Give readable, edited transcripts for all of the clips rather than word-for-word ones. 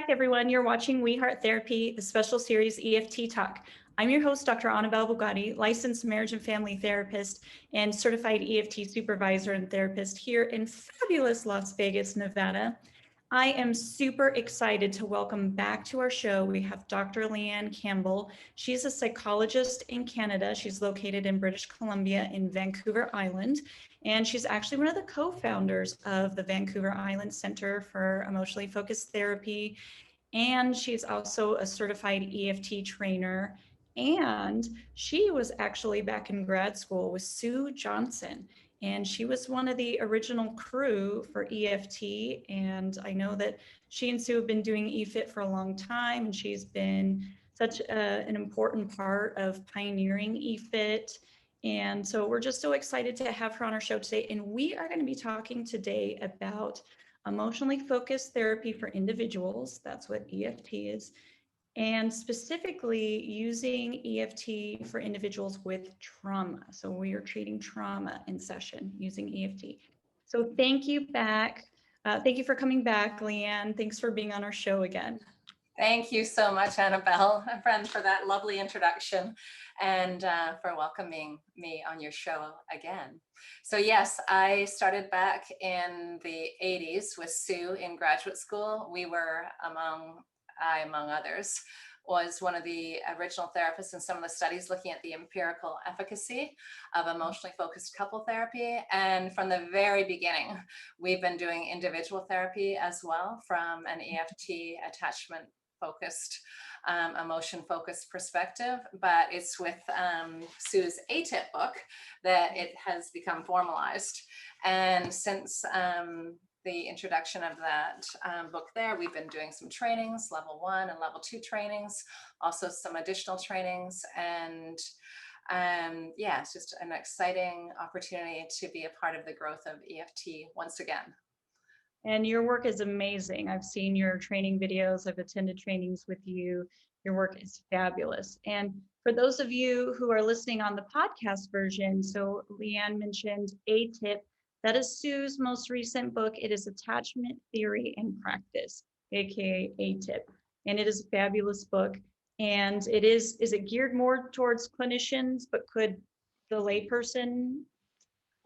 back, everyone. You're watching We Heart Therapy, the special series EFT Talk. I'm your host, Dr. Annabelle Bugatti, licensed marriage and family therapist and certified EFT supervisor and therapist here in fabulous Las Vegas, Nevada. I am super excited to welcome back to our show. We have Dr. Leanne Campbell. She's a psychologist in Canada. She's located in British Columbia in Vancouver Island. And she's actually one of the co-founders of the Vancouver Island Center for Emotionally Focused Therapy. And she's also a certified EFT trainer. And she was actually back in grad school with Sue Johnson. And she was one of the original crew for EFT. And I know that she and Sue have been doing EFIT for a long time. And she's been such an important part of pioneering EFIT. And so we're just so excited to have her on our show today. And we are going to be talking today about emotionally focused therapy for individuals. That's what EFT is. And specifically using EFT for individuals with trauma. So we are treating trauma in session using EFT. So thank you back. Thank you for coming back, Leanne. Thanks for being on our show again. Thank you so much, Annabelle, a friend, for that lovely introduction and for welcoming me on your show again. So yes, I started back in the 80s with Sue in graduate school. We were among others, was one of the original therapists in some of the studies looking at the empirical efficacy of emotionally focused couple therapy. And from the very beginning, we've been doing individual therapy as well from an EFT attachment focused, emotion focused perspective, but it's with Sue's ATIP book that it has become formalized. And since the introduction of that book there, we've been doing some trainings, level 1 and level 2 trainings, also some additional trainings. And yeah, it's just an exciting opportunity to be a part of the growth of EFT once again. And your work is amazing. I've seen your training videos. I've attended trainings with you. Your work is fabulous. And for those of you who are listening on the podcast version, so Leanne mentioned ATIP. That is Sue's most recent book. It is Attachment Theory and Practice, aka ATIP. And it is a fabulous book. And is it geared more towards clinicians, but could the layperson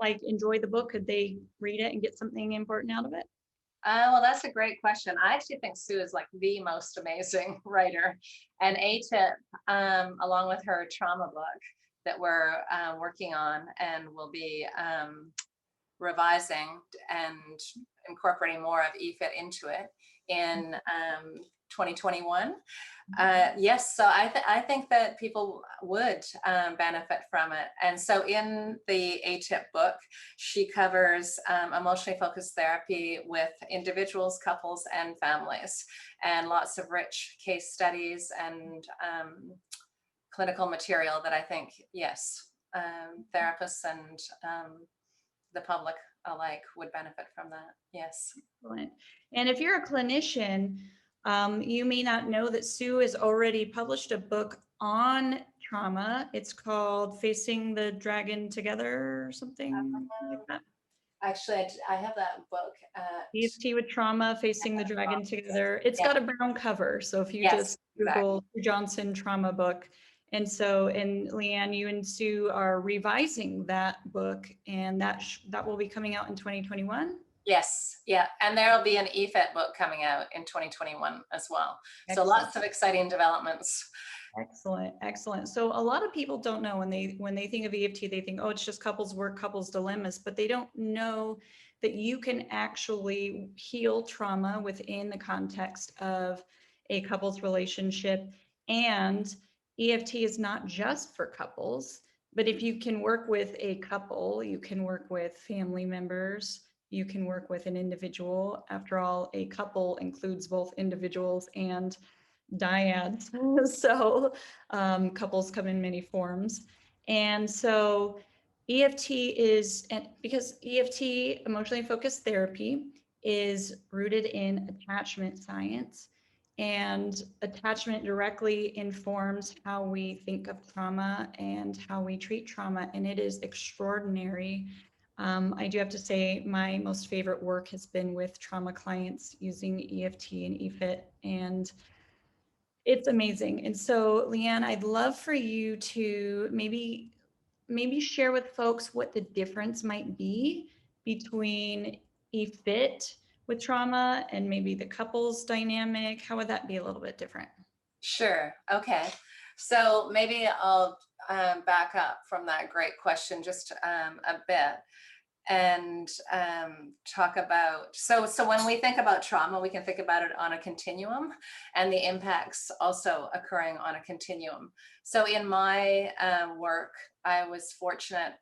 like enjoy the book? Could they read it and get something important out of it? Well, that's a great question. I actually think Sue is like the most amazing writer. And ATIP, along with her trauma book that we're working on and will be revising and incorporating more of EFIT into it in 2021. Yes, so I think that people would benefit from it. And so in the ATIP book, she covers emotionally focused therapy with individuals, couples, and families, and lots of rich case studies and clinical material that I think, yes, therapists and the public alike would benefit from that. Yes. Excellent. And if you're a clinician, you may not know that Sue has already published a book on trauma. It's called Facing the Dragon Together or something like that. Actually, I have that book. EFT with Trauma, Facing the Dragon Together. It's got a brown cover. So if you just Google Sue Johnson trauma book. And so, and Leanne, you and Sue are revising that book, and that will be coming out in 2021. Yes, yeah, and there'll be an EFIT book coming out in 2021 as well. Excellent. So lots of exciting developments. Excellent, excellent. So a lot of people don't know when they think of EFT, they think, oh, it's just couples work, couples dilemmas, but they don't know that you can actually heal trauma within the context of a couples relationship. And EFT is not just for couples, but if you can work with a couple, you can work with family members, you can work with an individual. After all, a couple includes both individuals and dyads. So couples come in many forms. And so EFT is, because EFT, emotionally focused therapy, is rooted in attachment science, and attachment directly informs how we think of trauma and how we treat trauma. And it is extraordinary I do have to say my most favorite work has been with trauma clients using EFT and EFIT, and it's amazing. And so, Leanne, I'd love for you to maybe share with folks what the difference might be between EFIT with trauma and maybe the couples dynamic. How would that be a little bit different? Sure. Okay. So maybe I'll back up from that great question just a bit and talk about, so when we think about trauma, we can think about it on a continuum and the impacts also occurring on a continuum. So in my work, I was fortunate.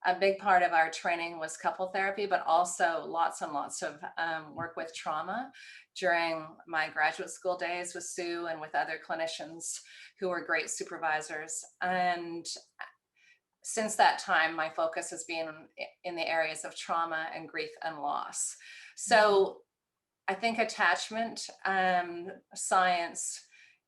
A big part of our training was couple therapy, but also lots and lots of work with trauma during my graduate school days with Sue and with other clinicians who were great supervisors. And since that time, my focus has been in the areas of trauma and grief and loss. So I think attachment science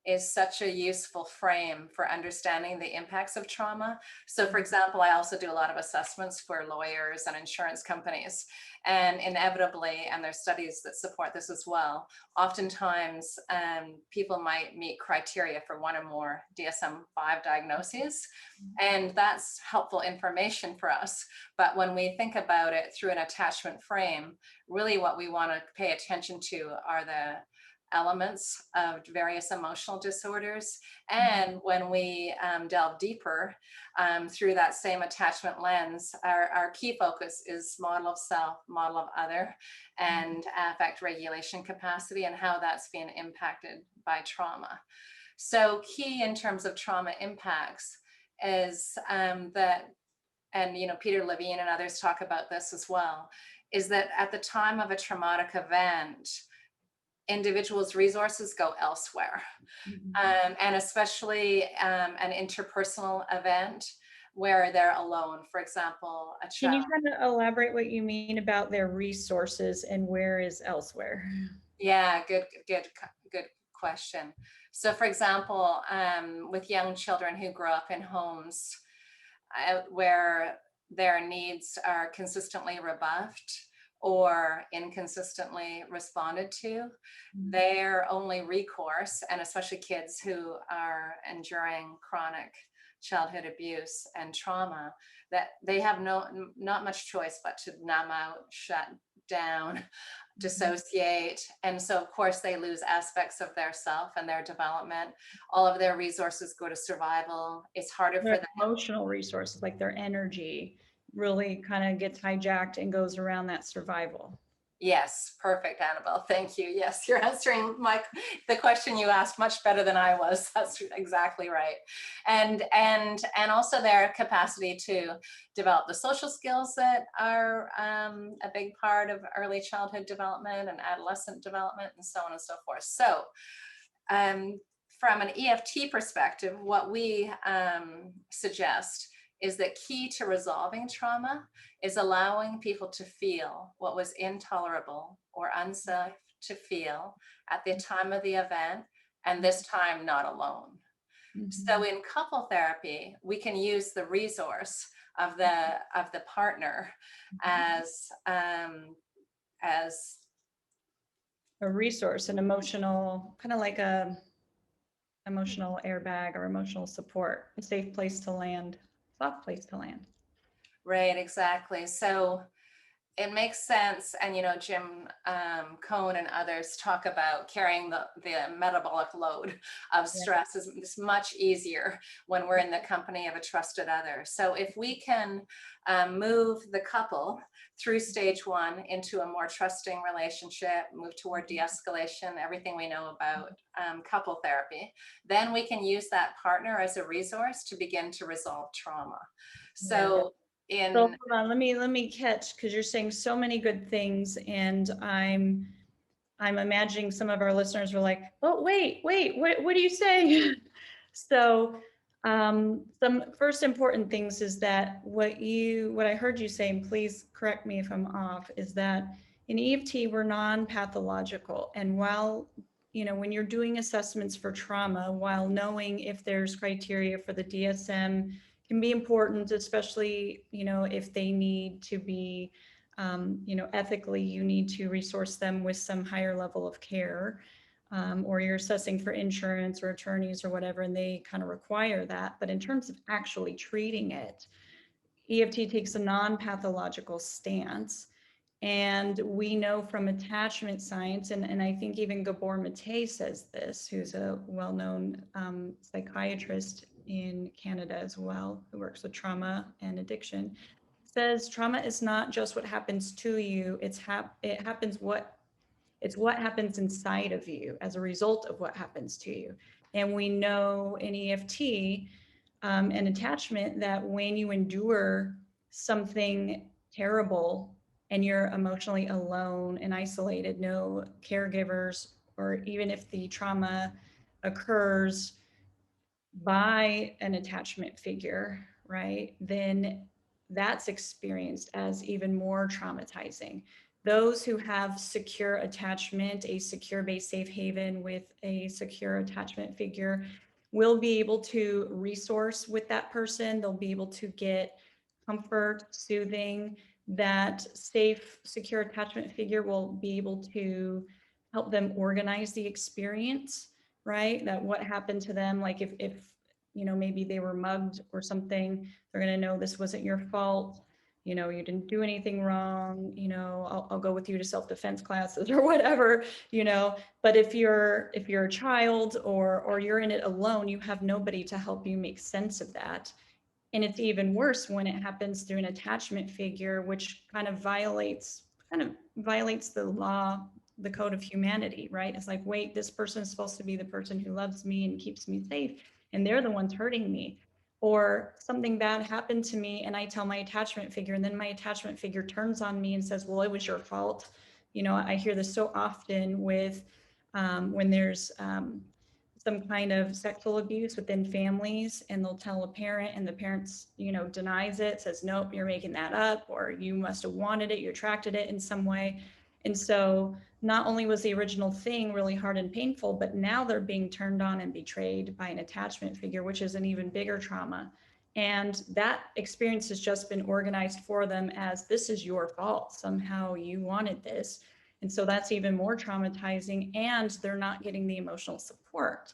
is such a useful frame for understanding the impacts of trauma. So for example, I also do a lot of assessments for lawyers and insurance companies, and inevitably, and there's studies that support this as well, oftentimes people might meet criteria for one or more DSM-5 diagnoses, and that's helpful information for us. But when we think about it through an attachment frame, really what we want to pay attention to are the elements of various emotional disorders. And when we delve deeper through that same attachment lens, our key focus is model of self, model of other, and affect regulation capacity, and how that's being impacted by trauma. So key in terms of trauma impacts is that, and Peter Levine and others talk about this as well, is that at the time of a traumatic event, individuals' resources go elsewhere. And especially an interpersonal event where they're alone. For example, a Can you child. kind of elaborate what you mean about their resources and where is elsewhere? Yeah, good question. So for example, with young children who grow up in homes where their needs are consistently rebuffed or inconsistently responded to, their only recourse, and especially kids who are enduring chronic childhood abuse and trauma, that they have not much choice but to numb out, shut down, dissociate. And so of course they lose aspects of their self and their development. All of their resources go to survival. It's harder for Their them. emotional resources, like their energy, really kind of gets hijacked and goes around that survival. Yes, perfect, Annabelle. Thank you. Yes, you're answering the question you asked much better than I was. That's exactly right. And also their capacity to develop the social skills that are a big part of early childhood development and adolescent development, and so on and so forth. So from an EFT perspective, what we suggest is that key to resolving trauma is allowing people to feel what was intolerable or unsafe to feel at the time of the event, and this time not alone. So in couple therapy, we can use the resource of the partner as a resource, an emotional, kind of like a emotional airbag or emotional support, a safe place to land, soft place to land. Right, exactly. So it makes sense. And, Jim Cohn and others talk about carrying the metabolic load of stress is much easier when we're in the company of a trusted other. So if we can move the couple through stage one into a more trusting relationship, move toward de-escalation, everything we know about couple therapy, then we can use that partner as a resource to begin to resolve trauma. So hold on, let me catch, because you're saying so many good things, and I'm imagining some of our listeners were like, oh, wait, what are you saying? So some first important things is that what I heard you say, and please correct me if I'm off, is that in EFT we're non-pathological, and while when you're doing assessments for trauma, while knowing if there's criteria for the DSM can be important, especially, if they need to be, ethically, you need to resource them with some higher level of care, or you're assessing for insurance or attorneys or whatever, and they kind of require that. But in terms of actually treating it, EFT takes a non-pathological stance. And we know from attachment science, and I think even Gabor Mate says this, who's a well-known psychiatrist in Canada as well, who works with trauma and addiction, says trauma is not just what happens to you, it's what happens inside of you as a result of what happens to you. And we know in EFT and attachment that when you endure something terrible and you're emotionally alone and isolated, no caregivers, or even if the trauma occurs by an attachment figure, right, then that's experienced as even more traumatizing. Those who have secure attachment, a secure base safe haven with a secure attachment figure, will be able to resource with that person. They'll be able to get comfort, soothing. That safe, secure attachment figure will be able to help them organize the experience, right? That what happened to them, like if maybe they were mugged or something, they're going to know this wasn't your fault. You didn't do anything wrong. I'll go with you to self-defense classes or whatever. But if you're a child or you're in it alone, you have nobody to help you make sense of that. And it's even worse when it happens through an attachment figure, which kind of violates the law, the code of humanity, right? It's like, wait, this person is supposed to be the person who loves me and keeps me safe, and they're the ones hurting me. Or something bad happened to me and I tell my attachment figure, and then my attachment figure turns on me and says, well, it was your fault. I hear this so often with when there's some kind of sexual abuse within families, and they'll tell a parent and the parents, denies it, says, nope, you're making that up, or you must have wanted it, you attracted it in some way. And so not only was the original thing really hard and painful, but now they're being turned on and betrayed by an attachment figure, which is an even bigger trauma. And that experience has just been organized for them as, this is your fault. Somehow you wanted this. And so that's even more traumatizing, and they're not getting the emotional support.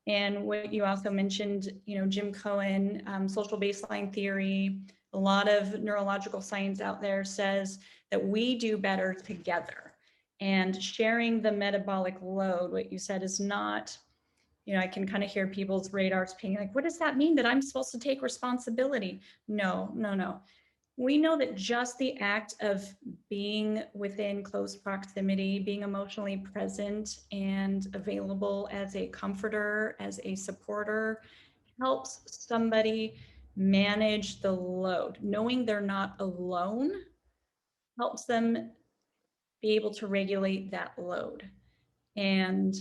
And what you also mentioned, Jim Cohen, social baseline theory, a lot of neurological science out there says that we do better together. And sharing the metabolic load, what you said, is not, I can kind of hear people's radars pinging, like, what does that mean, that I'm supposed to take responsibility? No. We know that just the act of being within close proximity, being emotionally present and available as a comforter, as a supporter, helps somebody manage the load. Knowing they're not alone helps them be able to regulate that load. And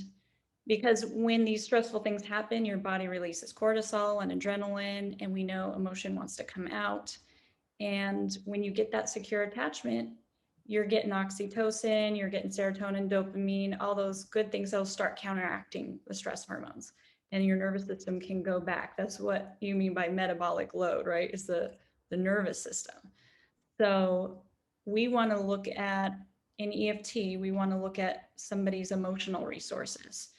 because when these stressful things happen, your body releases cortisol and adrenaline, and we know emotion wants to come out. And when you get that secure attachment, you're getting oxytocin, you're getting serotonin, dopamine, all those good things. They'll start counteracting the stress hormones, and your nervous system can go back. That's what you mean by metabolic load, right? Is the nervous system. So we want to look at, in EFT, we want to look at somebody's emotional resources.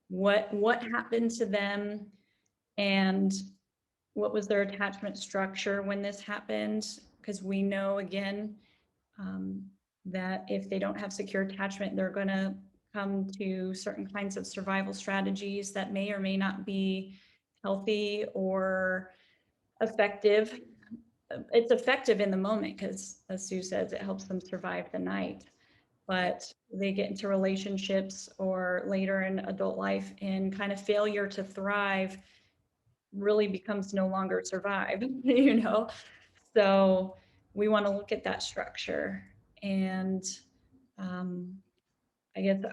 What happened to them, and what was their attachment structure when this happened? Because we know, again, that if they don't have secure attachment, they're going to come to certain kinds of survival strategies that may or may not be healthy or effective. It's effective in the moment because, as Sue says, it helps them survive the night. But they get into relationships or later in adult life, and kind of failure to thrive really becomes no longer survive, So we want to look at that structure. And I guess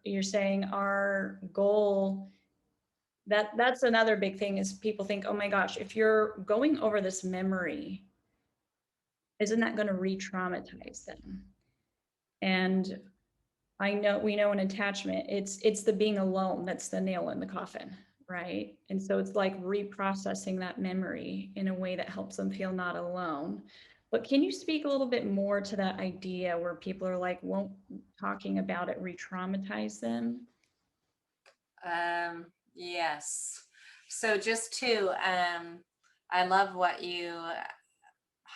you're saying our goal, that's another big thing, is people think, oh my gosh, if you're going over this memory, isn't that going to re-traumatize them? And we know in attachment, it's the being alone that's the nail in the coffin, right? And so it's like reprocessing that memory in a way that helps them feel not alone. But can you speak a little bit more to that idea where people are like, won't talking about it re-traumatize them? Yes. So just to, I love what you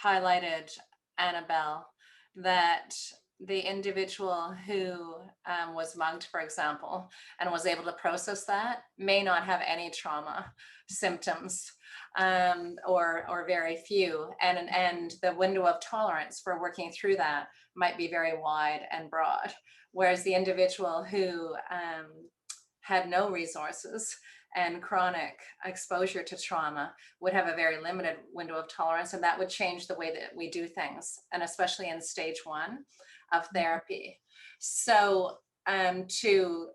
highlighted, Annabelle, that the individual who was mugged, for example, and was able to process that may not have any trauma symptoms, or very few, and the window of tolerance for working through that might be very wide and broad, whereas the individual who had no resources and chronic exposure to trauma would have a very limited window of tolerance, and that would change the way that we do things, and especially in stage 1 of therapy. So to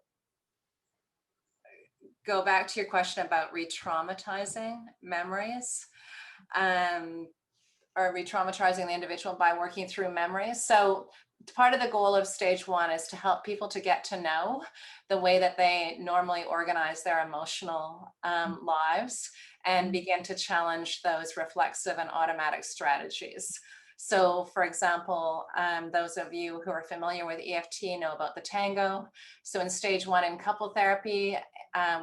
go back to your question about re-traumatizing memories, or re-traumatizing the individual by working through memories. So part of the goal of stage 1 is to help people to get to know the way that they normally organize their emotional lives, and begin to challenge those reflexive and automatic strategies. So for example, those of you who are familiar with EFT know about the tango. So in stage 1 in couple therapy,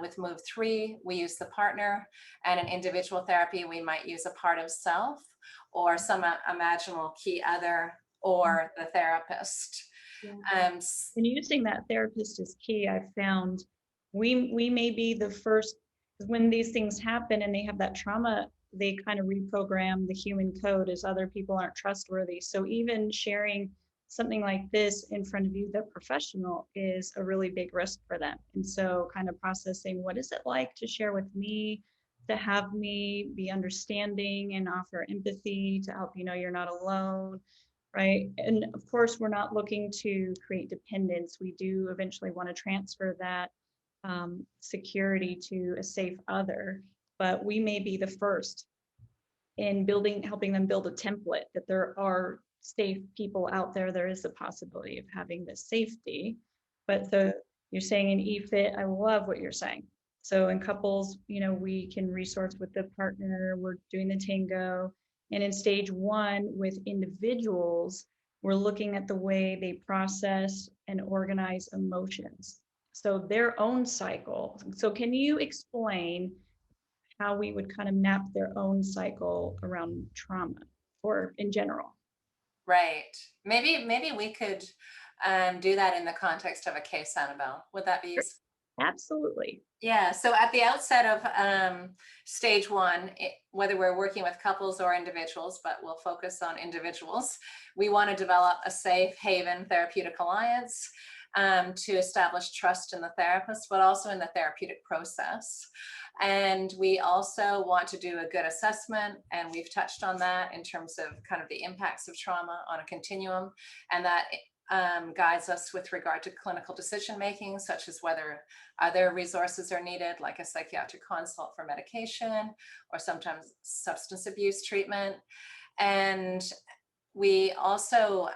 with move 3, we use the partner, and in individual therapy, we might use a part of self or some imaginable key other, or the therapist. Yeah. Um, And using that therapist is key. I've found we may be the first, when these things happen and they have that trauma, they kind of reprogram the human code as other people aren't trustworthy. So even sharing something like this in front of you, the professional, is a really big risk for them. And so kind of processing, what is it like to share with me, to have me be understanding and offer empathy to help you know you're not alone, right? And of course, we're not looking to create dependence. We do eventually want to transfer that security to a safe other, but we may be the first in building, helping them build a template that there are safe people out there. There is a possibility of having this safety. But so you're saying in EFIT, I love what you're saying. So in couples, you know, we can resource with the partner, we're doing the tango. And in stage 1 with individuals, we're looking at the way they process and organize emotions. So their own cycle. So can you explain how we would kind of map their own cycle around trauma or in general? right. Maybe we could do that in the context of a case, Annabelle. Would that be useful? Absolutely. Yeah, so at the outset of stage 1, whether we're working with couples or individuals, but we'll focus on individuals, we want to develop a safe haven therapeutic alliance to establish trust in the therapist, but also in the therapeutic process. And we also want to do a good assessment, and we've touched on that in terms of kind of the impacts of trauma on a continuum, and that guides us with regard to clinical decision making, such as whether other resources are needed, like a psychiatric consult for medication, or sometimes substance abuse treatment. And we also,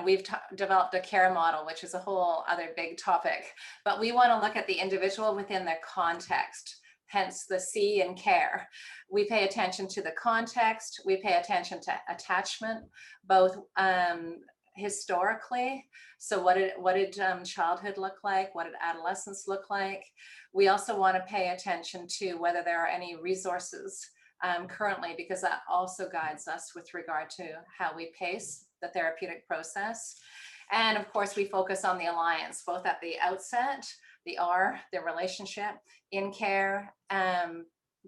we've developed a care model, which is a whole other big topic, but we want to look at the individual within their context, hence the C in care. We pay attention to the context, we pay attention to attachment, both historically. So what did childhood look like? What did adolescence look like? We also want to pay attention to whether there are any resources currently, because that also guides us with regard to how we pace the therapeutic process. And of course, we focus on the alliance, both at the outset, the relationship, in care,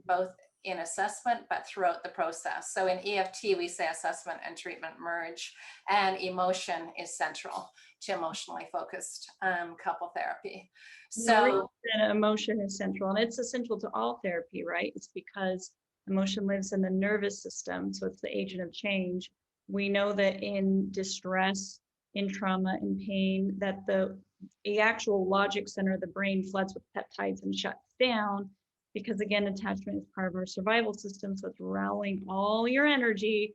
both in assessment, but throughout the process. So in EFT, we say assessment and treatment merge, and emotion is central to emotionally focused couple therapy. So emotion is central, and it's essential to all therapy, right? It's because emotion lives in the nervous system, so it's the agent of change. We know that in distress, in trauma, in pain, that the actual logic center of the brain floods with peptides and shuts down, because again, attachment is part of our survival system. So it's rallying all your energy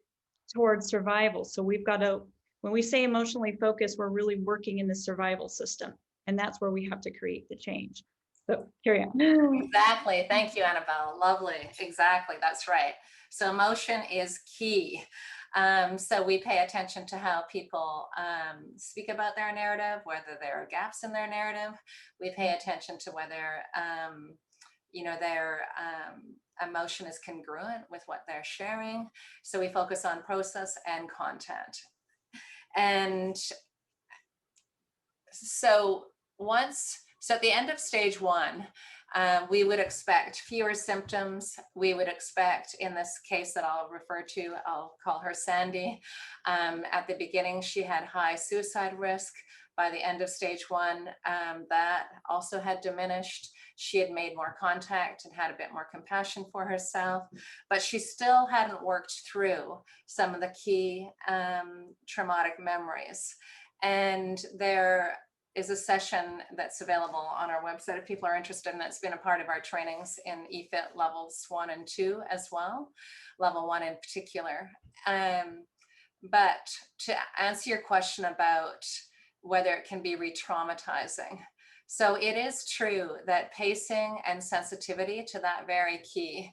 towards survival. So we've got to, when we say emotionally focused, we're really working in the survival system. And that's where we have to create the change. So carry on. Exactly. Thank you, Annabelle. Lovely. Exactly. That's right. So emotion is key. So we pay attention to how people speak about their narrative, whether there are gaps in their narrative. We pay attention to whether, their emotion is congruent with what they're sharing. So we focus on process and content. And so at the end of stage one, we would expect fewer symptoms. We would expect, in this case that I'll refer to, I'll call her Sandy. At the beginning, she had high suicide risk. By the end of stage one, that also had diminished. She had made more contact and had a bit more compassion for herself, but she still hadn't worked through some of the key traumatic memories. And there is a session that's available on our website if people are interested, and it's been a part of our trainings in EFIT levels 1 and 2 as well, level 1 in particular. But to answer your question about whether it can be re-traumatizing, so it is true that pacing and sensitivity to that very key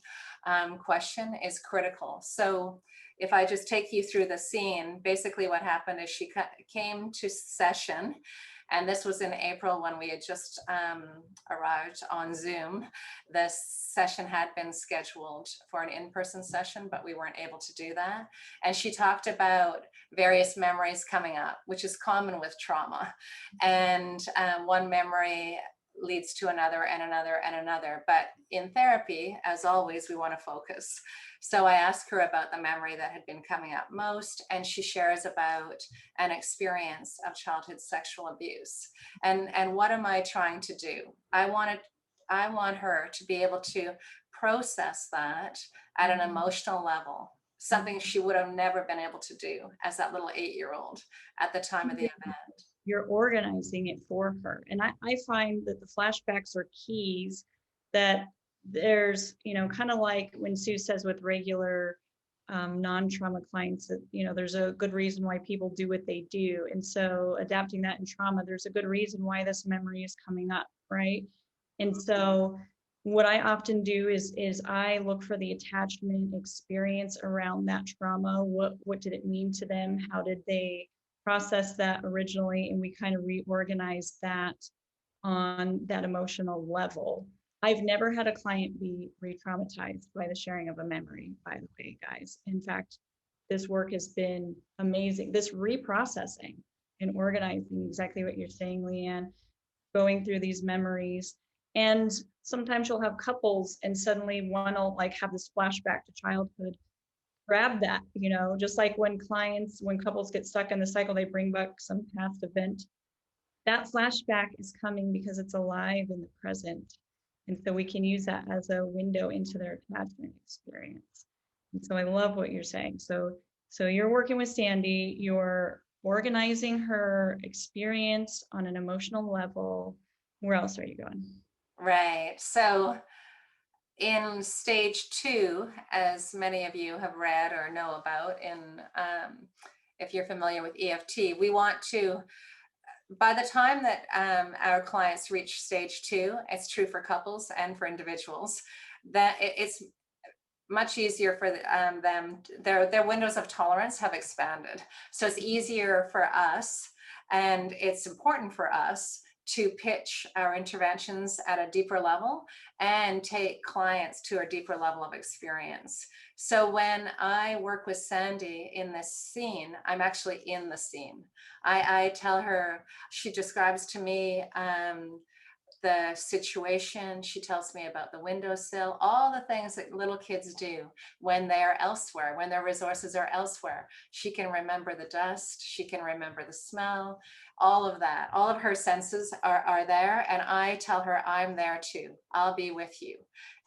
question is critical. So if I just take you through the scene, basically what happened is she came to session, and this was in April when we had just arrived on Zoom. This session had been scheduled for an in-person session, but we weren't able to do that. And she talked about various memories coming up, which is common with trauma. And one memory leads to another and another and another. But in therapy, as always, we want to focus. So I asked her about the memory that had been coming up most, and she shares about an experience of childhood sexual abuse. And what am I trying to do? I want her to be able to process that at an emotional level, something she would have never been able to do as that little 8-year-old at the time of the event. You're organizing it for her. And I find that the flashbacks are keys that there's, kind of like when Sue says with regular non-trauma clients that, there's a good reason why people do what they do. And so adapting that in trauma, there's a good reason why this memory is coming up, right? And so what I often do is I look for the attachment experience around that trauma. What did it mean to them? How did they process that originally? And we kind of reorganize that on that emotional level. I've never had a client be re-traumatized by the sharing of a memory, by the way, guys. In fact, this work has been amazing. This reprocessing and organizing, exactly what you're saying, Leanne, going through these memories. And sometimes you'll have couples and suddenly one will have this flashback to childhood. Grab that, just like when couples get stuck in the cycle, they bring back some past event. That flashback is coming because it's alive in the present. And so we can use that as a window into their attachment experience. And so I love what you're saying. So you're working with Sandy, you're organizing her experience on an emotional level. Where else are you going? Right. So in stage 2, as many of you have read or know about, if you're familiar with EFT, we want to, by the time that our clients reach stage 2, it's true for couples and for individuals, that it's much easier for them, their windows of tolerance have expanded. So it's easier for us, and it's important for us to pitch our interventions at a deeper level and take clients to a deeper level of experience. So when I work with Sandy in this scene, I'm actually in the scene. I tell her, she describes to me the situation. She tells me about the windowsill, all the things that little kids do when they're elsewhere, when their resources are elsewhere. She can remember the dust, she can remember the smell, all of that. All of her senses are there, and I tell her, I'm there too. I'll be with you.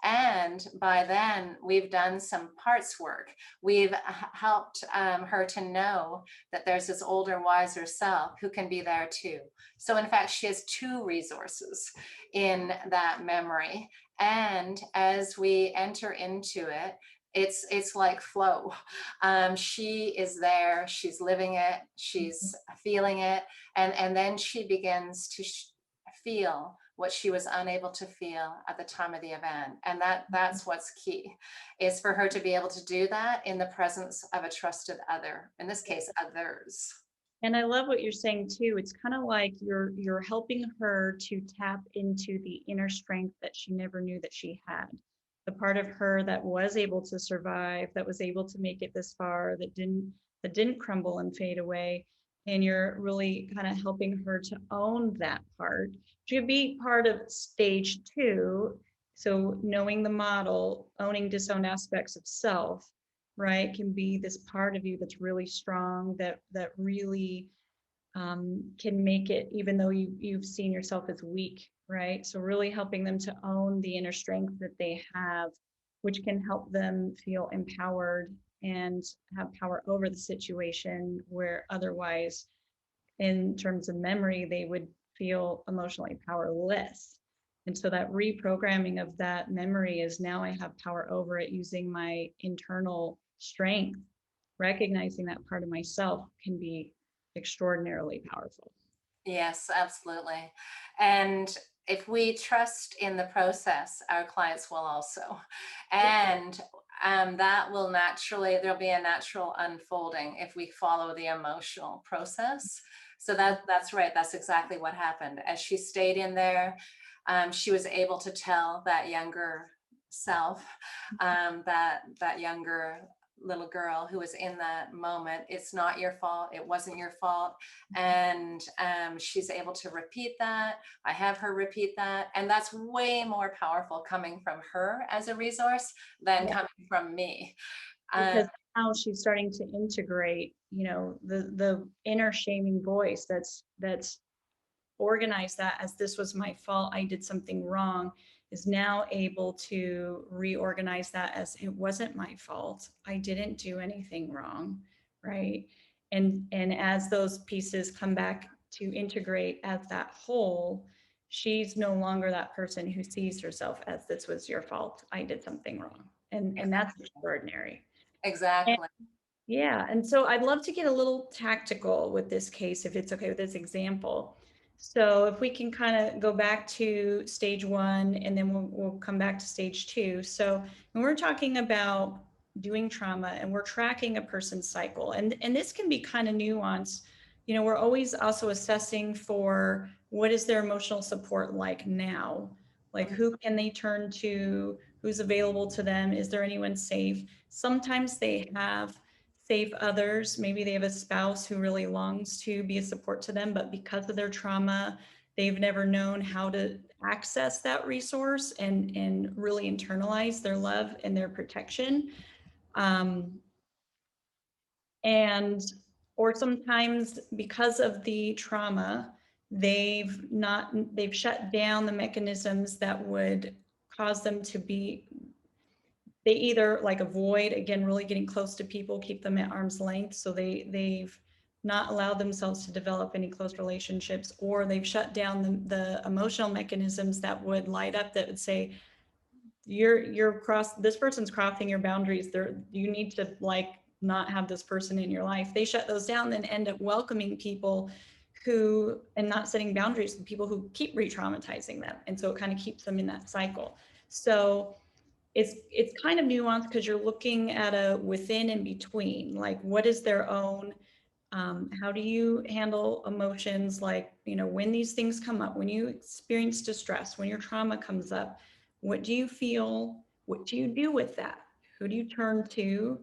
And by then, we've done some parts work. We've helped her to know that there's this older, wiser self who can be there too. So in fact, she has 2 resources in that memory. And as we enter into it, it's like flow. She is there, she's living it, she's feeling it, and then she begins to feel what she was unable to feel at the time of the event. And that's what's key, is for her to be able to do that in the presence of a trusted other, in this case, others. And I love what you're saying too. It's kind of like you're helping her to tap into the inner strength that she never knew that she had. The part of her that was able to survive, that was able to make it this far, that didn't crumble and fade away. And you're really kind of helping her to own that part. She could be part of stage 2. So knowing the model, owning disowned aspects of self, right, can be this part of you that's really strong, that really can make it, even though you've seen yourself as weak, right? So really helping them to own the inner strength that they have, which can help them feel empowered and have power over the situation, where otherwise, in terms of memory, they would feel emotionally powerless. And so that reprogramming of that memory is, now I have power over it using my internal strength. Recognizing that part of myself can be extraordinarily powerful. Yes, absolutely. And if we trust in the process, our clients will also. And that will naturally, there'll be a natural unfolding if we follow the emotional process. So that's right. That's exactly what happened. As she stayed in there, she was able to tell that younger self, that younger little girl who was in that moment, it's not your fault, it wasn't your fault. And she's able to repeat that. I have her repeat that, and that's way more powerful coming from her as a resource than Yeah. coming from me. Because now she's starting to integrate, the inner shaming voice that's organized that as, this was my fault, I did something wrong, is now able to reorganize that as, it wasn't my fault, I didn't do anything wrong, right? And as those pieces come back to integrate as that whole, she's no longer that person who sees herself as, this was your fault, I did something wrong. And that's extraordinary. Exactly. Yeah, and so I'd love to get a little tactical with this case, if it's okay with this example. So if we can kind of go back to stage 1, and then we'll come back to stage 2. So when we're talking about doing trauma and we're tracking a person's cycle, and this can be kind of nuanced, we're always also assessing for, what is their emotional support like now? Like, who can they turn to? Who's available to them? Is there anyone safe? Sometimes they have safe others. Maybe they have a spouse who really longs to be a support to them, but because of their trauma, they've never known how to access that resource and really internalize their love and their protection. And or sometimes, because of the trauma, they've shut down the mechanisms that would cause them to be, they either like avoid, again, really getting close to people, keep them at arm's length, so they've not allowed themselves to develop any close relationships, or they've shut down the emotional mechanisms that would light up, that would say, this person's crossing your boundaries, you need to like not have this person in your life. They shut those down, then end up welcoming people and not setting boundaries with people who keep re-traumatizing them, and so it kind of keeps them in that cycle. So it's kind of nuanced, because you're looking at a within and between, like, what is their own, how do you handle emotions, like, when these things come up, when you experience distress, when your trauma comes up, what do you feel? What do you do with that? Who do you turn to?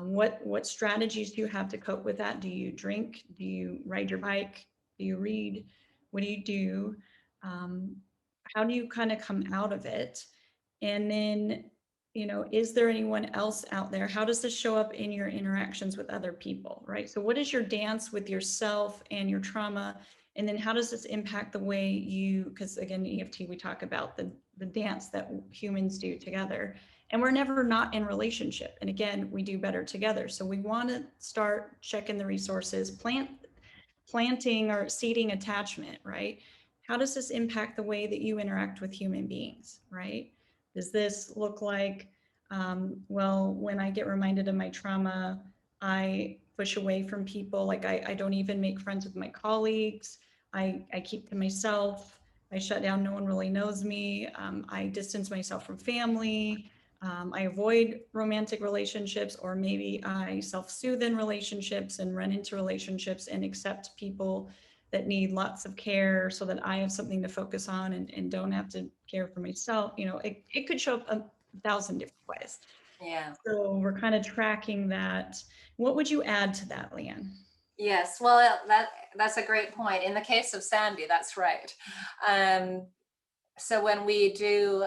What strategies do you have to cope with that? Do you drink? Do you ride your bike? Do you read? What do you do? How do you kind of come out of it? And then, is there anyone else out there? How does this show up in your interactions with other people, right? So what is your dance with yourself and your trauma? And then how does this impact the way because again, EFT, we talk about the dance that humans do together. And we're never not in relationship. And again, we do better together. So we want to start checking the resources, planting or seeding attachment, right? How does this impact the way that you interact with human beings, right? Does this look like, well, when I get reminded of my trauma, I push away from people, like I don't even make friends with my colleagues, I keep to myself, I shut down. No one really knows me. I distance myself from family. I avoid romantic relationships, or maybe I self-soothe in relationships and run into relationships and accept people that need lots of care so that I have something to focus on and don't have to care for myself. It could show up a thousand different ways. Yeah. So we're kind of tracking that. What would you add to that, Leanne? Yes, well, that's a great point. In the case of Sandy, that's right. So when we do,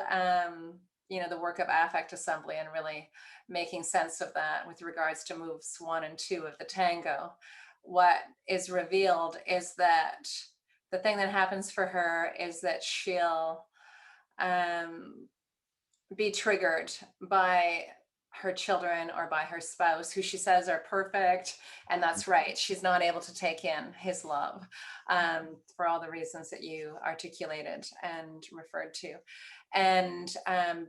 the work of affect assembly and really making sense of that with regards to moves 1 and 2 of the tango, what is revealed is that the thing that happens for her is that she'll be triggered by her children or by her spouse, who she says are perfect. And that's right, she's not able to take in his love, for all the reasons that you articulated and referred to. And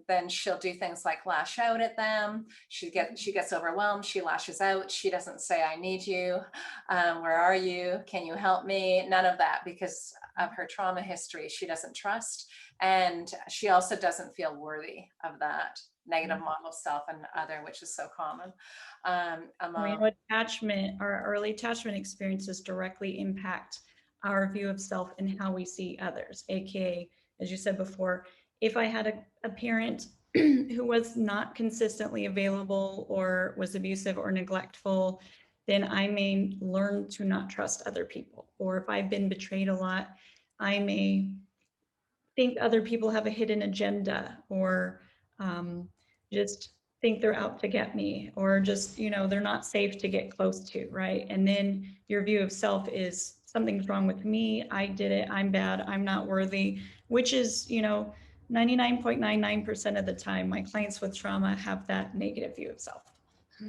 then she'll do things like lash out at them. She gets overwhelmed, she lashes out, she doesn't say, I need you, where are you, can you help me? None of that, because of her trauma history. She doesn't trust, and she also doesn't feel worthy of that negative model of self and other, which is so common. Attachment, our early attachment experiences directly impact our view of self and how we see others. AKA, as you said before, if I had a parent who was not consistently available or was abusive or neglectful, then I may learn to not trust other people. Or if I've been betrayed a lot, I may think other people have a hidden agenda, or just think they're out to get me, or just, they're not safe to get close to, right? And then your view of self is something's wrong with me. I did it. I'm bad. I'm not worthy, which is, 99.99% of the time, my clients with trauma have that negative view of self.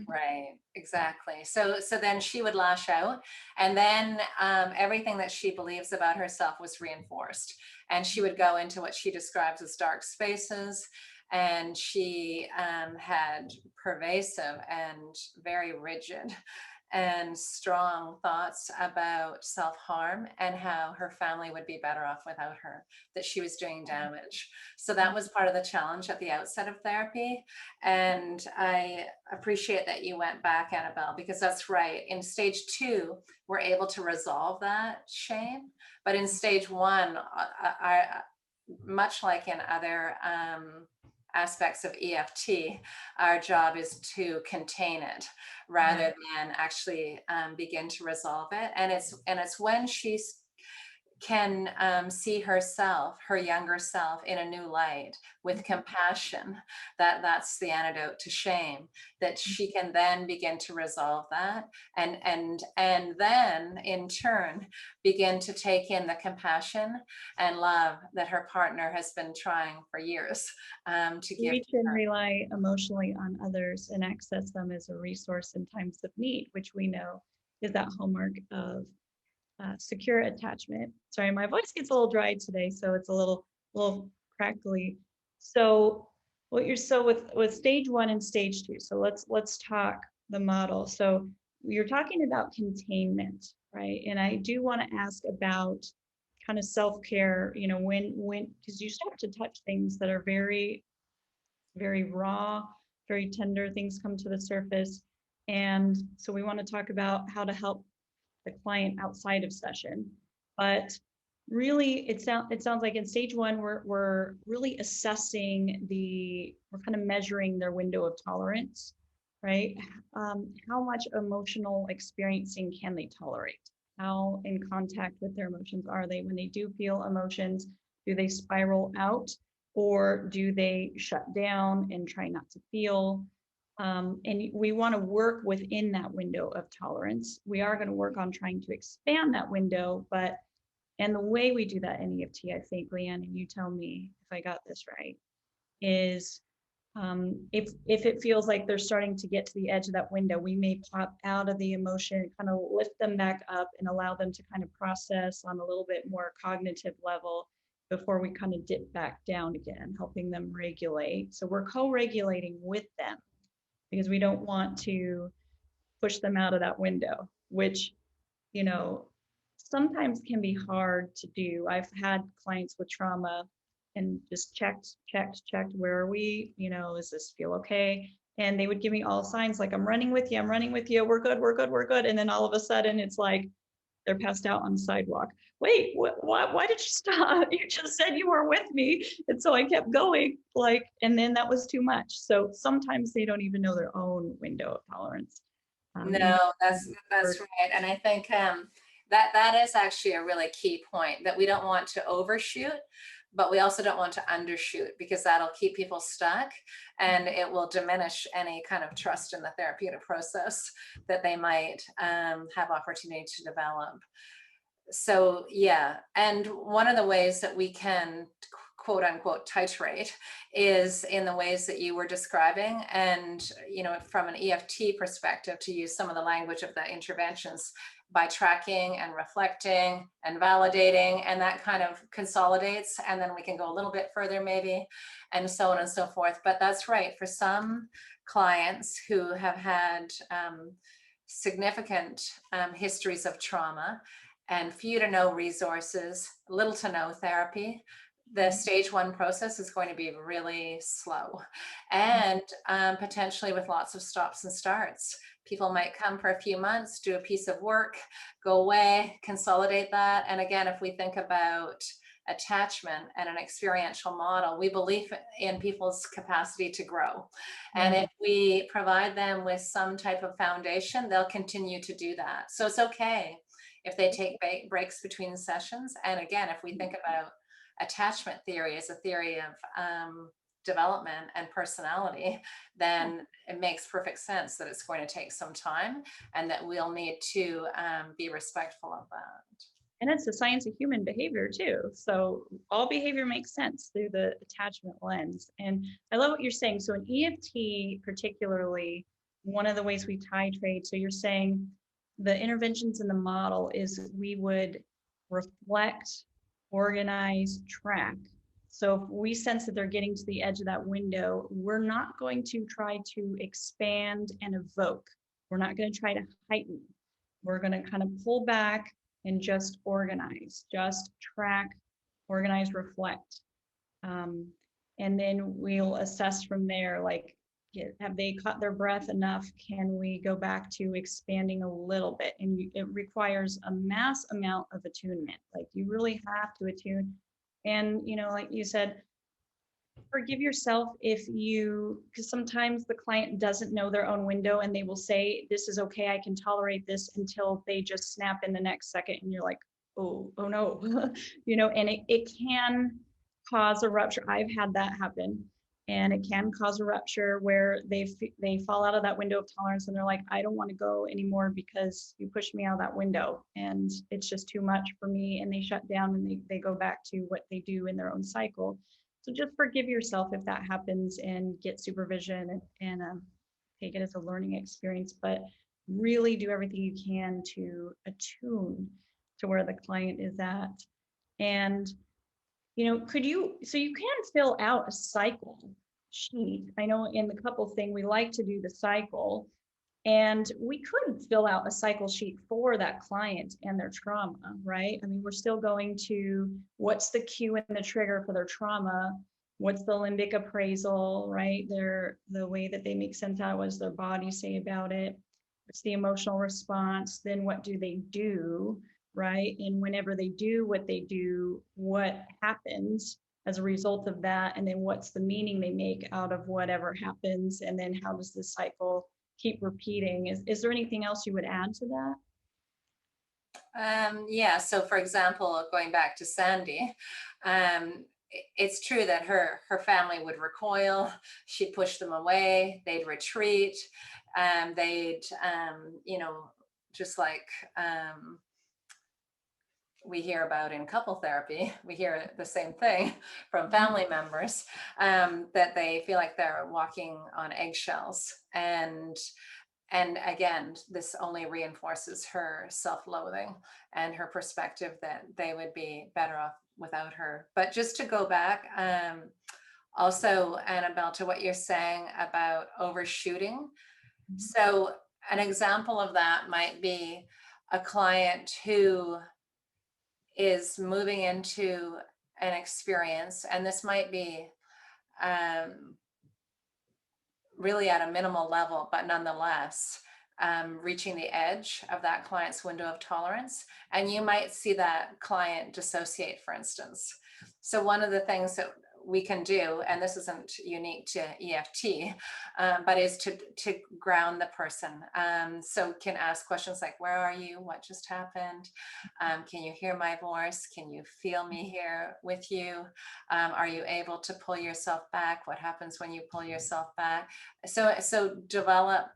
Right, exactly. So then she would lash out, and then everything that she believes about herself was reinforced, and she would go into what she describes as dark spaces, and she had pervasive and very rigid and strong thoughts about self-harm and how her family would be better off without her, that she was doing damage. So that was part of the challenge at the outset of therapy. And I appreciate that you went back, Annabelle, because that's right. In stage 2, we're able to resolve that shame. But in stage 1, much like in other aspects of EFT, our job is to contain it rather than actually begin to resolve it. And it's when she can see herself, her younger self, in a new light with compassion, that's the antidote to shame, that she can then begin to resolve that, and then in turn begin to take in the compassion and love that her partner has been trying for years to give. We can rely emotionally on others and access them as a resource in times of need, which we know is that hallmark of secure attachment. Sorry, my voice gets a little dry today, so it's a little crackly. So with stage 1 and stage 2. So let's talk the model. So you're talking about containment, right? And I do want to ask about kind of self-care, when because you start to touch things that are very, very raw, very tender. Things come to the surface. And so we want to talk about how to help the client outside of session. But really, it sounds like in stage 1, we're really assessing we're kind of measuring their window of tolerance, right? How much emotional experiencing can they tolerate? How in contact with their emotions are they? When they do feel emotions, do they spiral out, or do they shut down and try not to feel? And we want to work within that window of tolerance. We are going to work on trying to expand that window, and the way we do that in EFT, I think, Leanne, and you tell me if I got this right, is if it feels like they're starting to get to the edge of that window, we may pop out of the emotion, kind of lift them back up and allow them to kind of process on a little bit more cognitive level before we kind of dip back down again, helping them regulate. So we're co-regulating with them, because we don't want to push them out of that window, which, sometimes can be hard to do. I've had clients with trauma and just checked. Where are we? Does this feel okay? And they would give me all signs like, I'm running with you. I'm running with you. We're good. We're good. We're good. And then all of a sudden it's like, they're passed out on the sidewalk. Wait, why did you stop? You just said you were with me. And so I kept going, and then that was too much. So sometimes they don't even know their own window of tolerance. No, that's right. And I think that is actually a really key point, that we don't want to overshoot, but we also don't want to undershoot, because that'll keep people stuck and it will diminish any kind of trust in the therapeutic process that they might have opportunity to develop. So yeah, and one of the ways that we can quote unquote titrate is in the ways that you were describing, and from an EFT perspective, to use some of the language of the interventions, by tracking and reflecting and validating, and that kind of consolidates, and then we can go a little bit further maybe, and so on and so forth. But that's right, for some clients who have had significant histories of trauma and few to no resources, little to no therapy, the stage 1 process is going to be really slow, and potentially with lots of stops and starts. People might come for a few months, do a piece of work, go away, consolidate that. And again, if we think about attachment and an experiential model, we believe in people's capacity to grow. And if we provide them with some type of foundation, they'll continue to do that. So it's okay if they take breaks between sessions. And again, if we think about attachment theory as a theory of development and personality, then it makes perfect sense that it's going to take some time, and that we'll need to be respectful of that. And it's the science of human behavior too. So all behavior makes sense through the attachment lens. And I love what you're saying. So in EFT, particularly, one of the ways we titrate, so you're saying the interventions in the model is we would reflect, organize, track. So if we sense that they're getting to the edge of that window, we're not going to try to expand and evoke. We're not going to try to heighten. We're going to kind of pull back and just organize, just track, organize, reflect. And then we'll assess from there, like, have they caught their breath enough? Can we go back to expanding a little bit? And it requires a mass amount of attunement. Like, you really have to attune. And, like you said, forgive yourself because sometimes the client doesn't know their own window, and they will say, this is okay, I can tolerate this, until they just snap in the next second. And you're like, oh no, and it can cause a rupture. I've had that happen. And it can cause a rupture where they fall out of that window of tolerance, and they're like, I don't want to go anymore because you pushed me out of that window and it's just too much for me. And they shut down, and they go back to what they do in their own cycle. So just forgive yourself if that happens, and get supervision, and take it as a learning experience, but really do everything you can to attune to where the client is at. And so you can fill out a cycle sheet. I know in the couple thing, we like to do the cycle, and we could fill out a cycle sheet for that client and their trauma, right? I mean, we're still going to, what's the cue and the trigger for their trauma? What's the limbic appraisal, right? The way that they make sense out of what does their body say about it? What's the emotional response? Then what do they do, right? And whenever they do what they do, what happens as a result of that? And then what's the meaning they make out of whatever happens? And then how does this cycle keep repeating? Is there anything else you would add to that? Yeah, so for example, going back to Sandy, it's true that her family would recoil, she'd push them away, they'd retreat, they'd, just like we hear about in couple therapy, we hear the same thing from family members, that they feel like they're walking on eggshells. And again, this only reinforces her self-loathing and her perspective that they would be better off without her. But just to go back, also, Annabelle, to what you're saying about overshooting. So an example of that might be a client who is moving into an experience, and this might be really at a minimal level, but nonetheless, reaching the edge of that client's window of tolerance. And you might see that client dissociate, for instance. So one of the things that we can do, and this isn't unique to EFT, but is to ground the person. So can ask questions like, where are you? What just happened? Can you hear my voice? Can you feel me here with you? Are you able to pull yourself back? What happens when you pull yourself back? So develop,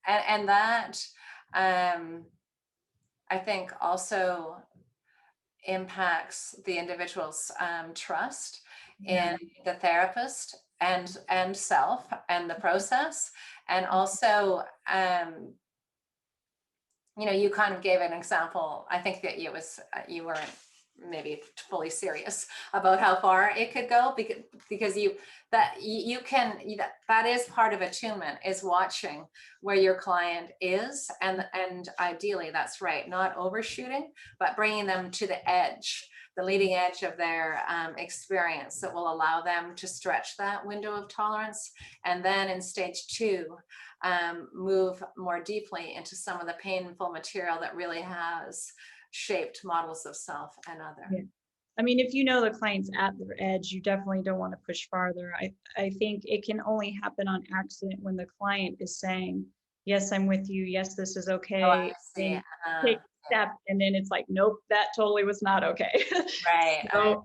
and that I think also impacts the individual's trust in the therapist and self and the process. And also, you kind of gave an example. I think that you weren't maybe fully serious about how far it could go, because that is part of attunement, is watching where your client is, and ideally, that's right, not overshooting, but bringing them to the edge, the leading edge of their experience, that will allow them to stretch that window of tolerance. And then in stage 2, move more deeply into some of the painful material that really has shaped models of self and other. Yeah. I mean, if you know the client's at their edge, you definitely don't want to push farther. I think it can only happen on accident when the client is saying, yes, I'm with you. Yes, this is Oh, I okay. see. And take a step. And then it's like, nope, that totally was not okay. Right. So,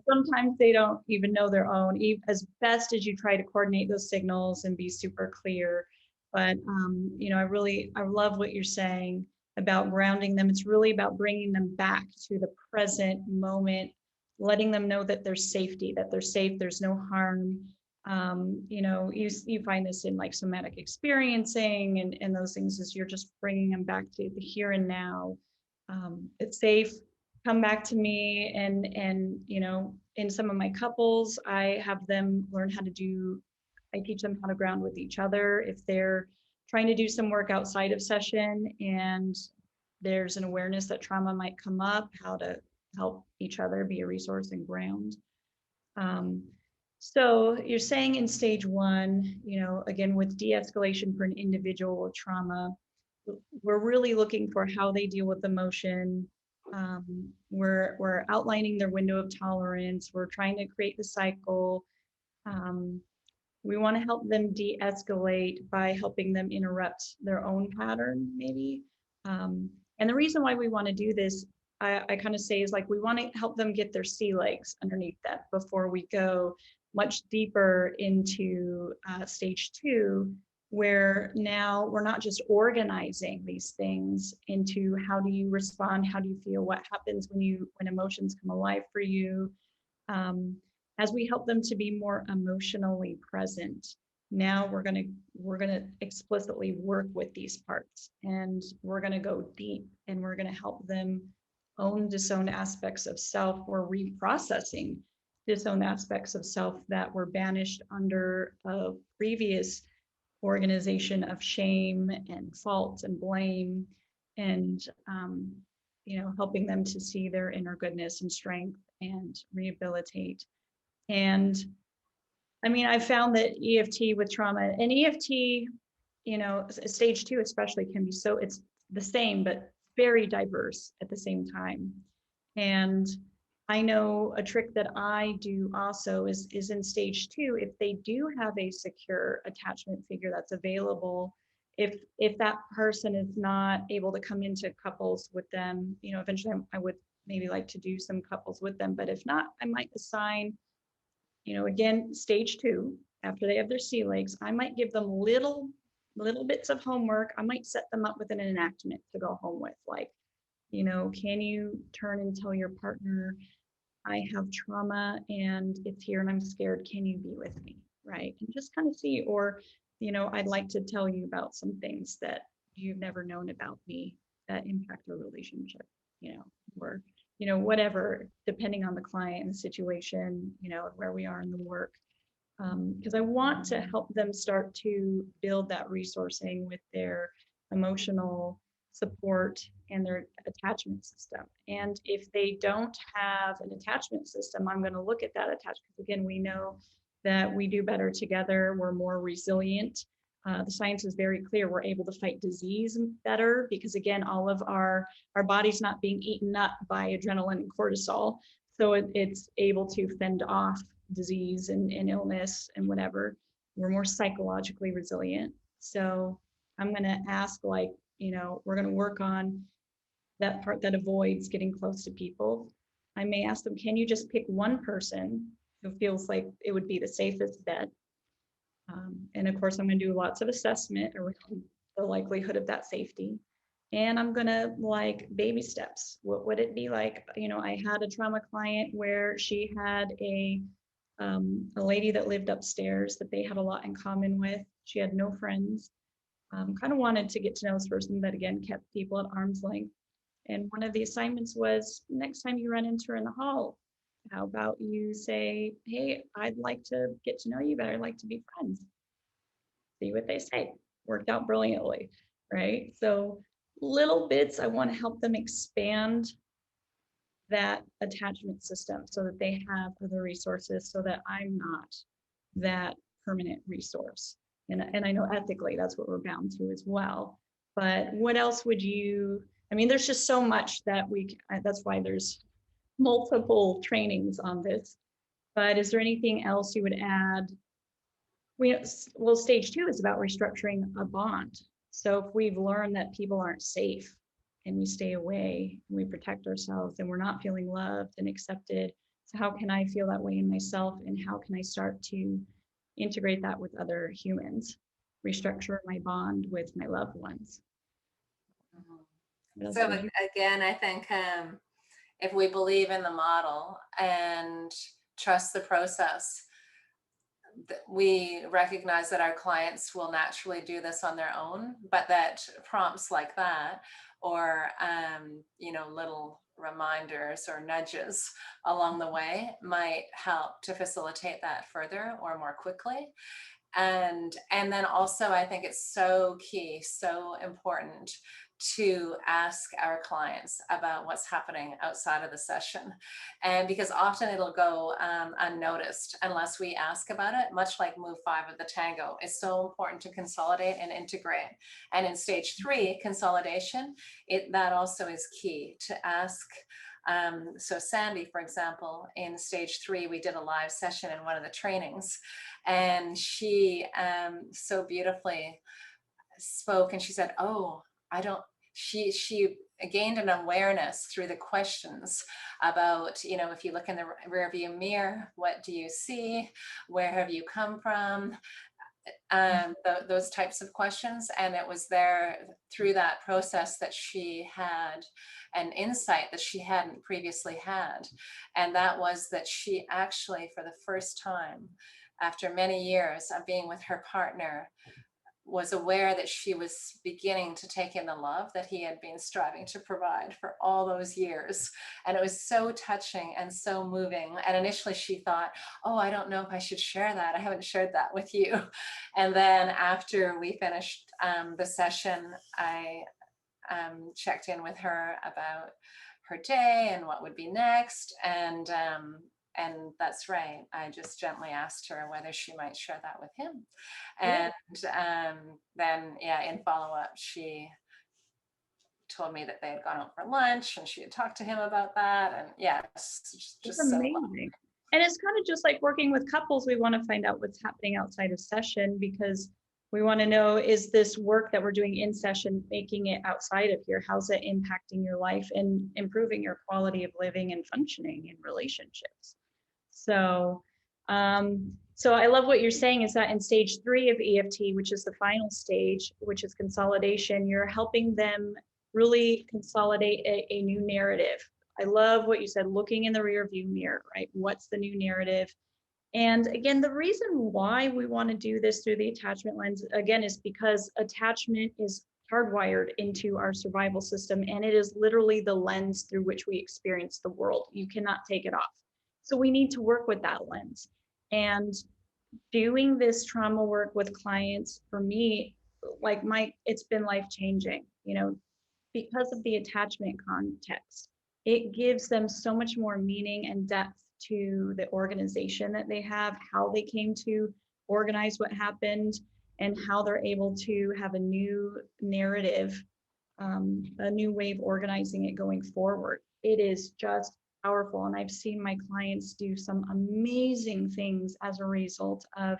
sometimes they don't even know their own, as best as you try to coordinate those signals and be super clear. But, I love what you're saying about grounding them. It's really about bringing them back to the present moment, letting them know that there's safety, that they're safe, there's no harm. You find this in like somatic experiencing and those things, is you're just bringing them back to the here and now. It's safe. Come back to me. And in some of my couples, I have them learn how to I teach them how to ground with each other. If they're trying to do some work outside of session and there's an awareness that trauma might come up, how to help each other be a resource and ground. So you're saying in stage 1, again, with de-escalation for an individual with trauma, we're really looking for how they deal with emotion. We're outlining their window of tolerance. We're trying to create the cycle. We want to help them de-escalate by helping them interrupt their own pattern, maybe. And the reason why we want to do this, I kind of say, is like we want to help them get their sea legs underneath them before we go much deeper into stage 2, where now we're not just organizing these things into how do you respond, how do you feel, what happens when emotions come alive for you. As we help them to be more emotionally present, now we're gonna explicitly work with these parts, and we're gonna go deep, and we're gonna help them own disowned aspects of self. We're reprocessing disowned aspects of self that were banished under a previous organization of shame and fault and blame, and helping them to see their inner goodness and strength and rehabilitate. And I mean, I found that EFT with trauma, and EFT, stage 2 especially, can be it's the same, but very diverse at the same time. And I know a trick that I do also is in stage 2, if they do have a secure attachment figure that's available, if that person is not able to come into couples with them, eventually I would maybe like to do some couples with them, but if not, I might assign, again, stage 2, after they have their sea legs, I might give them little bits of homework. I might set them up with an enactment to go home with, like, can you turn and tell your partner, I have trauma and it's here and I'm scared. Can you be with me? Right. And just kind of see, or, I'd like to tell you about some things that you've never known about me that impact our relationship, or, whatever, depending on the client and the situation, where we are in the work. Because I want to help them start to build that resourcing with their emotional support, and their attachment system. And if they don't have an attachment system, I'm going to look at that attachment. Again, we know that we do better together. We're more resilient. The science is very clear. We're able to fight disease better because, again, all of our body's not being eaten up by adrenaline and cortisol. So it's able to fend off disease and illness and whatever. We're more psychologically resilient. So I'm going to ask, like, we're going to work on that part that avoids getting close to people. I may ask them, can you just pick one person who feels like it would be the safest bet? And of course, I'm going to do lots of assessment around the likelihood of that safety. And I'm going to, like, baby steps. What would it be like? I had a trauma client where she had a lady that lived upstairs that they had a lot in common with. She had no friends. Kind of wanted to get to know this person, but again, kept people at arm's length. And one of the assignments was, next time you run into her in the hall, how about you say, hey, I'd like to get to know you better. I'd like to be friends. See what they say. Worked out brilliantly, right? So little bits, I want to help them expand that attachment system so that they have other resources, so that I'm not that permanent resource. And I know ethically that's what we're bound to as well. But what else would you, there's just so much that that's why there's multiple trainings on this. But is there anything else you would add? Well, stage 2 is about restructuring a bond. So if we've learned that people aren't safe and we stay away and we protect ourselves and we're not feeling loved and accepted, so how can I feel that way in myself, and how can I start to integrate that with other humans, restructure my bond with my loved ones? So again, I think if we believe in the model and trust the process, we recognize that our clients will naturally do this on their own, but that prompts like that, or little reminders or nudges along the way might help to facilitate that further or more quickly. And then also, I think it's so key, so important to ask our clients about what's happening outside of the session. And because often it'll go unnoticed unless we ask about it, much like move 5 of the tango. It's so important to consolidate and integrate. And in stage 3, consolidation, that also is key to ask. So Sandy, for example, in stage 3, we did a live session in one of the trainings, and she so beautifully spoke, and she said, oh, she gained an awareness through the questions about, if you look in the rear view mirror, what do you see? Where have you come from? Those types of questions. And it was there through that process that she had an insight that she hadn't previously had. And that was that she actually, for the first time, after many years of being with her partner, was aware that she was beginning to take in the love that he had been striving to provide for all those years. And it was so touching and so moving. And initially she thought, oh, I don't know if I should share that. I haven't shared that with you. And then after we finished the session, I checked in with her about her day and what would be next. And that's right. I just gently asked her whether she might share that with him. And then, in follow-up, she told me that they had gone out for lunch and she had talked to him about that. And it's just amazing. And it's kind of just like working with couples. We want to find out what's happening outside of session, because we want to know, is this work that we're doing in session making it outside of here? How's it impacting your life and improving your quality of living and functioning in relationships? So I love what you're saying, is that in stage 3 of EFT, which is the final stage, which is consolidation, you're helping them really consolidate a new narrative. I love what you said, looking in the rear view mirror, right? What's the new narrative? And again, the reason why we want to do this through the attachment lens, again, is because attachment is hardwired into our survival system, and it is literally the lens through which we experience the world. You cannot take it off. So we need to work with that lens. And doing this trauma work with clients, for me, it's been life-changing. because of the attachment context, it gives them so much more meaning and depth to the organization that they have, how they came to organize what happened, and how they're able to have a new narrative, a new way of organizing it going forward. It is just powerful. And I've seen my clients do some amazing things as a result of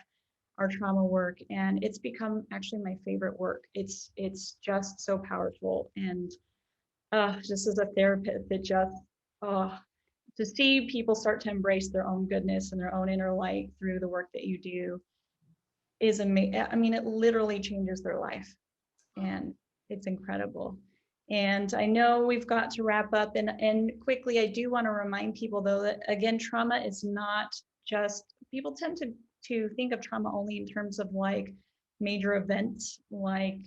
our trauma work. And it's become actually my favorite work. It's just so powerful. And just as a therapist, it just, to see people start to embrace their own goodness and their own inner light through the work that you do is amazing. I mean, it literally changes their life, and it's incredible. And I know we've got to wrap up, and quickly, I do want to remind people though that again, trauma is not just, people tend to think of trauma only in terms of like major events, like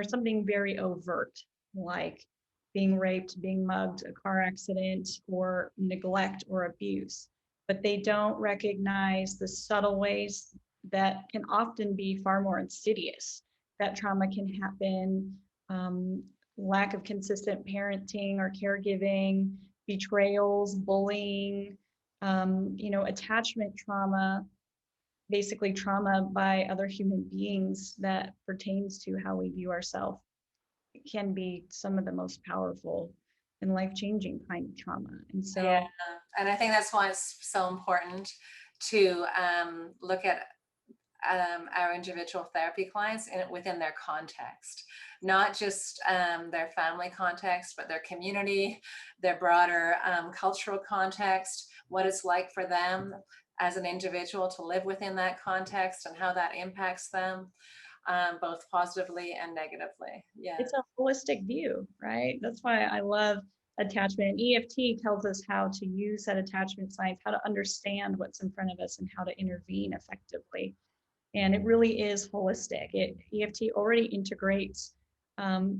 something very overt, like being raped, being mugged, a car accident, or neglect or abuse. But they don't recognize the subtle ways that can often be far more insidious that trauma can happen. Lack of consistent parenting or caregiving, betrayals, bullying, attachment trauma, basically trauma by other human beings that pertains to how we view ourselves. It can be some of the most powerful and life-changing kind of trauma. And so, yeah, and I think that's why it's so important to look at our individual therapy clients within their context, not just their family context, but their community, their broader cultural context, what it's like for them as an individual to live within that context and how that impacts them, both positively and negatively. Yeah. It's a holistic view, right? That's why I love attachment. EFT tells us how to use that attachment science, how to understand what's in front of us and how to intervene effectively. And it really is holistic. EFT already integrates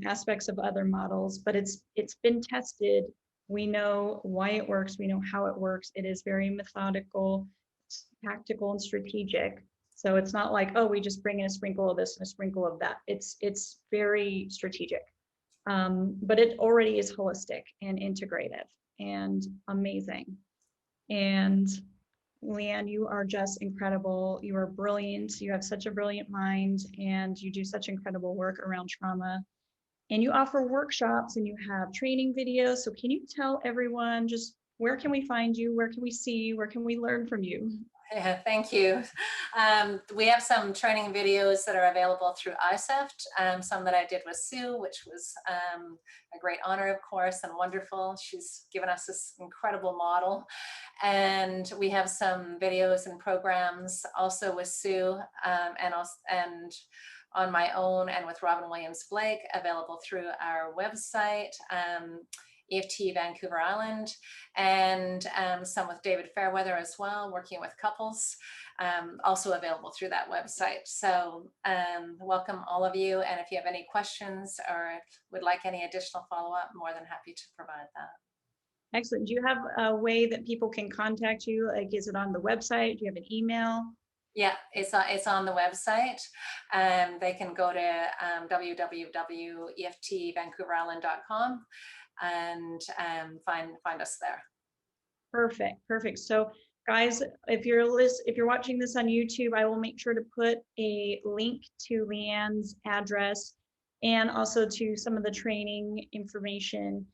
aspects of other models, but it's been tested. We know why it works. We know how it works. It is very methodical, tactical, and strategic. So it's not like, oh, we just bring in a sprinkle of this and a sprinkle of that. It's very strategic, but it already is holistic and integrative and amazing. And Leanne, you are just incredible. You are brilliant. You have such a brilliant mind, and you do such incredible work around trauma. And you offer workshops and you have training videos. So can you tell everyone just where can we find you? Where can we see you? Where can we learn from you? Yeah, thank you. We have some training videos that are available through ISEFT, some that I did with Sue, which was a great honor, of course, and wonderful. She's given us this incredible model. And we have some videos and programs also with Sue and on my own and with Robin Williams Blake, available through our website. EFT Vancouver Island, and some with David Fairweather as well, working with couples, also available through that website. So welcome all of you. And if you have any questions or would like any additional follow-up, more than happy to provide that. Excellent. Do you have a way that people can contact you? Like, is it on the website? Do you have an email? Yeah, it's on the website. They can go to www.eftvancouverisland.com and find us there. Perfect. So guys, if you're watching this on YouTube, I will make sure to put a link to Leanne's address and also to some of the training information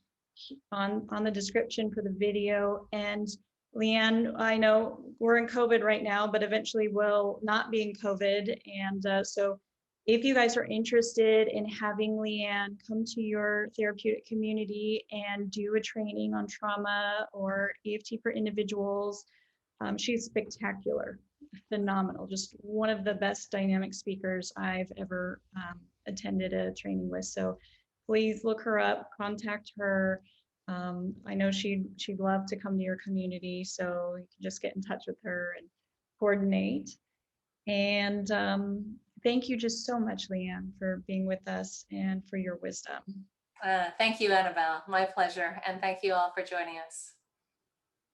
on the description for the video. And Leanne, I know we're in COVID right now, but eventually we'll not be in COVID. And so if you guys are interested in having Leanne come to your therapeutic community and do a training on trauma or EFT for individuals, she's spectacular, phenomenal, just one of the best dynamic speakers I've ever attended a training with. So please look her up, contact her. I know she'd love to come to your community, so you can just get in touch with her and coordinate. And thank you just so much, Leanne, for being with us and for your wisdom. Thank you, Annabelle. My pleasure. And thank you all for joining us.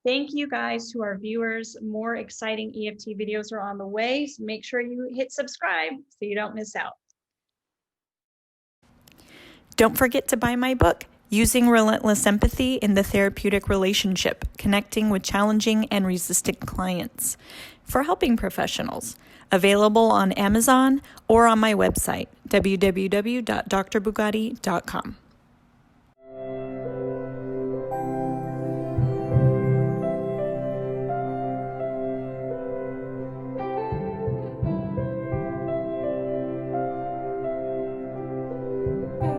Thank you guys to our viewers. More exciting EFT videos are on the way. So make sure you hit subscribe so you don't miss out. Don't forget to buy my book, Using Relentless Empathy in the Therapeutic Relationship, Connecting with Challenging and Resistant Clients for Helping Professionals. Available on Amazon or on my website, www.drbugatti.com.